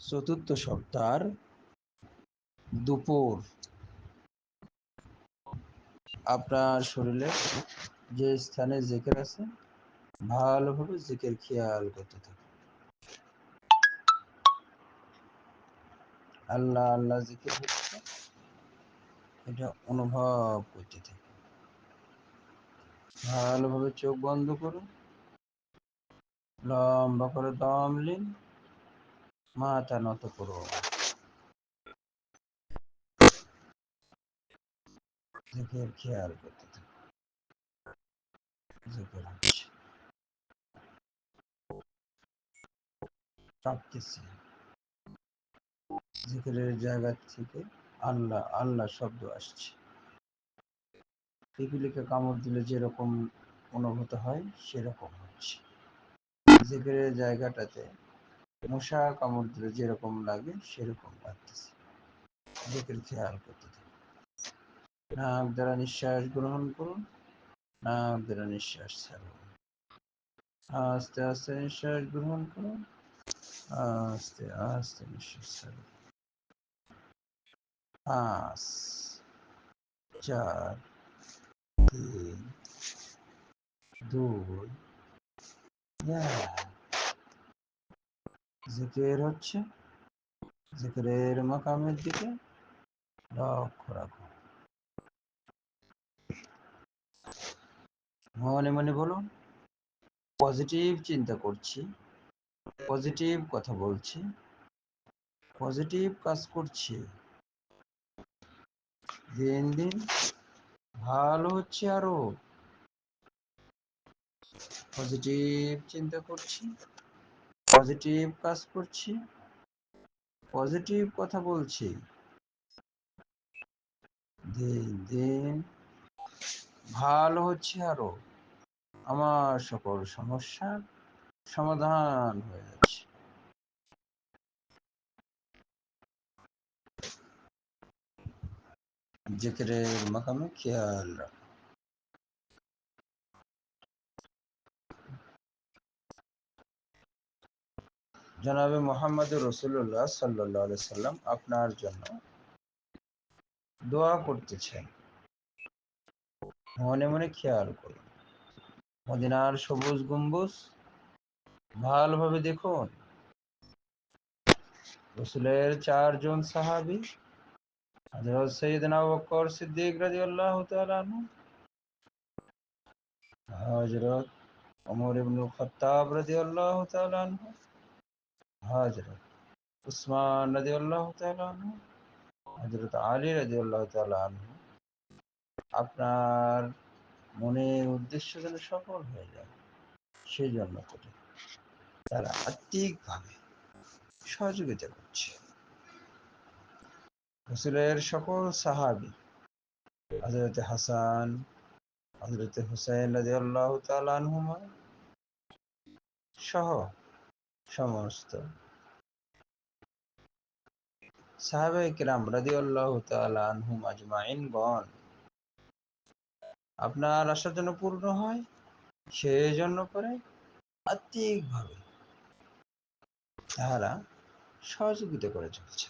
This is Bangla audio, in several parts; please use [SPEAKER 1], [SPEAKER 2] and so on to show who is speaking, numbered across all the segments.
[SPEAKER 1] চতুর্থ সপ্তাহের দুপুর আপনার শরীরে যে স্থানে জিকির আছে ভালোভাবে জিকির খেয়াল করতে থাকুন। আল্লাহ আল্লাহ জিকির হচ্ছে, এটা অনুভব করতে থাকুন। ভালোভাবে চোখ বন্ধ করুন, লম্বা করে দম নিন, মাথা নত করুন, জিকির খেয়াল করতে থাকুন। জিকির হচ্ছে, কাঁপতেছে। জিকিরের জায়গা থেকে আল্লাহ আল্লাহ শব্দ আসছে। পিপিলিকে কামড় দিলে যেরকম অনুভূত হয় সেরকম হচ্ছে। জিকিরের জায়গাটাতে মশা কামড় দিলে যেরকম লাগে সেরকম লাগতেছে। জিকির খেয়াল করতে থাকুন। নাক দ্বারা নিঃশ্বাস গ্রহণ করুন, নাক দ্বারা নিঃশ্বাস ছাড়ুন। আস্তে আস্তে নিঃশ্বাস গ্রহণ করুন, আস্তে আস্তে নিঃশ্বাস ছাড়ুন। 5, 4, 3, 2, 1। জিকির হচ্ছে, জিকিরের মাকামের দিকে লক্ষ্য রাখুন। মনে মনে বলুন, পজিটিভ চিন্তা করছি, পজিটিভ কথা বলছি, পজিটিভ কাজ করছি। দিন দিন ভালো হচ্ছে, আরো পজিটিভ চিন্তা করছি, পজিটিভ কাজ করছি, পজিটিভ কথা বলছি। দিন দিন ভালো হচ্ছে, আরো আমার সকল সমস্যার সমাধান হয়ে যাচ্ছে। জিকিরের মাকামে খেয়াল রাখুন। জনাবে মোহাম্মদ রসুল্লাহ সাল্লাল্লাহু আলাইহি সাল্লাম আপনার জন্য দোয়া করতেছেন। মনে মনে খেয়াল করুন। মদিনার সবুজ গম্বুজ ভালোভাবে দেখুন। রসুলের 4 জন সাহাবী, হযরত সাইয়েদনা আবু বকর সিদ্দিক রাদিয়াল্লাহু তাআলা আনহু, হযরত ওমর ইবনুল খাত্তাব রাদিয়াল্লাহু তাআলা আনহু, হযরত উসমান রাদিয়াল্লাহু তাআলা আনহু, হযরত আলী রাদিয়াল্লাহু তাআলা আনহু আপনার মনের উদ্দেশ্য যেন সফল হয়ে যায় সেই জন্য করে তারা আত্মিকভাবে সহযোগিতা করছে। রাসূলের সকল সাহাবী, হযরত হাসান, হযরত হুসাইন রাদিয়াল্লাহু তাআলা আনহুমা সহ সমস্ত সাহাবায়ে কিরাম রাদিয়াল্লাহু তাআলা আনহুম আজমাইন গণ আপনার আশা যেন পূর্ণ হয় সেই জন্য করে আত্মিকভাবে তারা সহযোগিতা করে চলছে।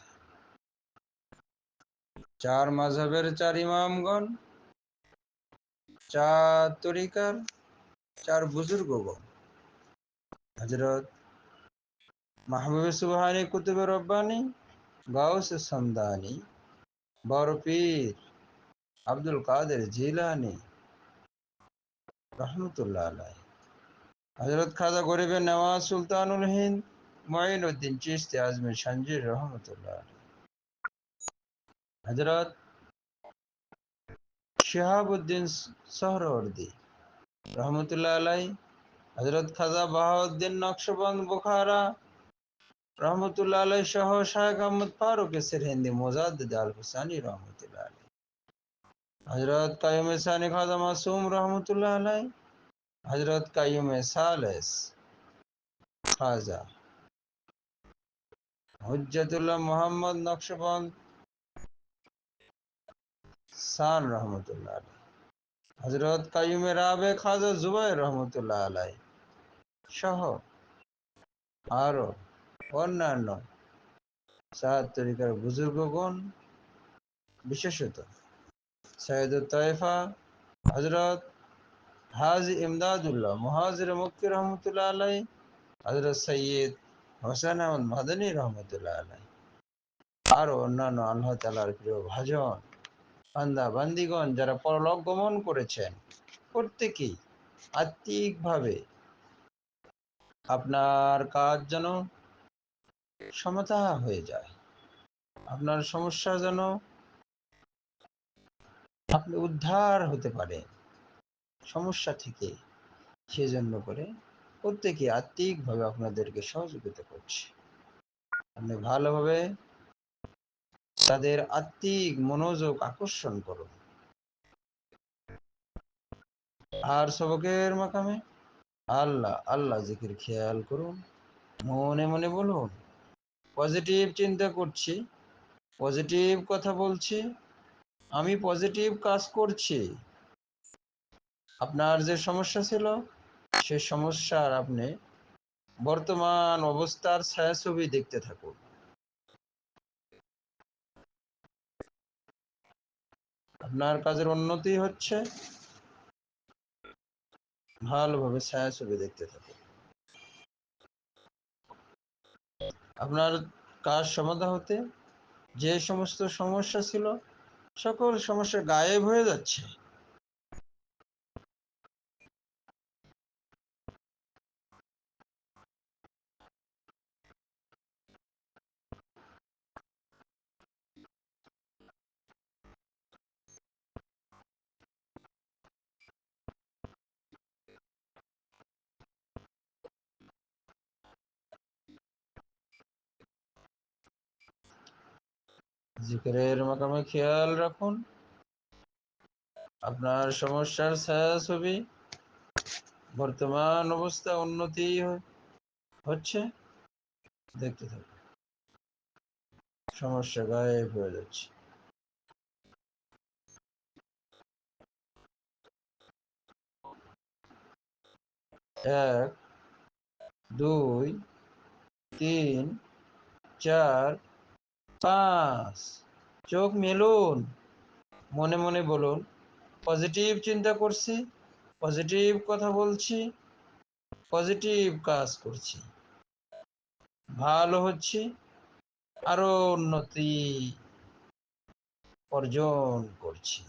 [SPEAKER 1] 4 মাযহাবের 4 ইমামগণ, 4 তরিকার 4 বুজুর্গগণ, হযরত মাহবুব সুবহানী কুতুবে রব্বানী, গাউসে সামদানি, বড় পীর আব্দুল কাদের জিলানী রহমতুল্লাহ আলাইহি, হযরত খাজা গরিবে নওয়াজ সুলতানুল হিন্দ মুঈনুদ্দিন চিশতি আজমির সঞ্জির রহমতুল্লাহ আলাইহি, হযরত শিহাবুদ্দিন সোহরাওয়ার্দী রহমতুল্লাহ আলাইহি, হযরত খাজা বাহাউদ্দিন নকশবন্দ বুখারা রহমতুল্লাহ আলাইহি সহ শায়খ আহমদ ফারুক সিরহিন্দি মুজাদ্দিদ আল হুসাইনি রহমতুল্লাহ আলাইহি, হযরত কাইয়ুম সানি খাজা মাসুম রহমতুল্লাহ আলাইহি, হযরত কাইয়ুম সালেস খাজা হুজ্জাতুল্লাহ মুহাম্মদ নকশবন্দ সান রহমতুল্লাহ আলাইহি, হযরত কাইয়ুম রাবে খাজা জুবাইর রহমতুল্লাহ আলাইহি সহ আরো অন্যান্য সাত তরিকার বুজুর্গগণ, বিশেষত সৈয়দুত তায়েফা হযরত হাজী ইমদাদুল্লাহ মুহাজির মক্কি রহমতুল্লাহ আলাই, হযরত সৈয়দ হোসেন আহমদ মাদানী রহমতুল্লাহ আলাই, আরো অন্যান্য আল্লাহ তাআলার প্রিয় ভাজন বান্দা বান্দিগণ যারা পরলোক গমন করেছেন, প্রত্যেকেই আত্মিকভাবে আপনার কাজ যেন সমতা হয়ে যায়, আপনার সমস্যা যেন আপনি উদ্ধার হতে পারেন সমস্যা থেকে, সেজন্য করে প্রত্যেকে আত্মিকভাবে আপনাদেরকে সহযোগিতা করছে। আপনি ভালোভাবে তাদের আত্মিক মনোযোগ আকর্ষণ করুন। আর সবকের মাকামে আল্লাহ আল্লাহ জিকির খেয়াল করুন, মনে মনে বলুন পজিটিভ চিন্তা করছি, পজিটিভ কথা বলছি, আমি পজিটিভ কাজ করছি। আপনার যে সমস্যা ছিল সে সমস্যার আপনি বর্তমান অবস্থার ছায়াছবি দেখতে থাকুন। আপনার কাজের উন্নতি হচ্ছে, ভালোভাবে ছায়াছবি দেখতে থাকুন। আপনার কাজ সমাধা হতে যে সমস্ত সমস্যা ছিল সকল সমস্যা গায়েব হয়ে যাচ্ছে। জিকিরের মাকামে খেয়াল রাখুন, আপনার সমস্যার ছায়াছবি বর্তমান অবস্থা উন্নতি হচ্ছে, দেখতে থাকুন, সমস্যা গায়েব হয়ে যাচ্ছে। এক, দুই, তিন, চার, পাঁচ। চোখ মেলুন, মনে মনে বলুন পজিটিভ চিন্তা করছি, পজিটিভ কথা বলছি, পজিটিভ কাজ করছি, ভালো হচ্ছি, আরো উন্নতি অর্জন করছি।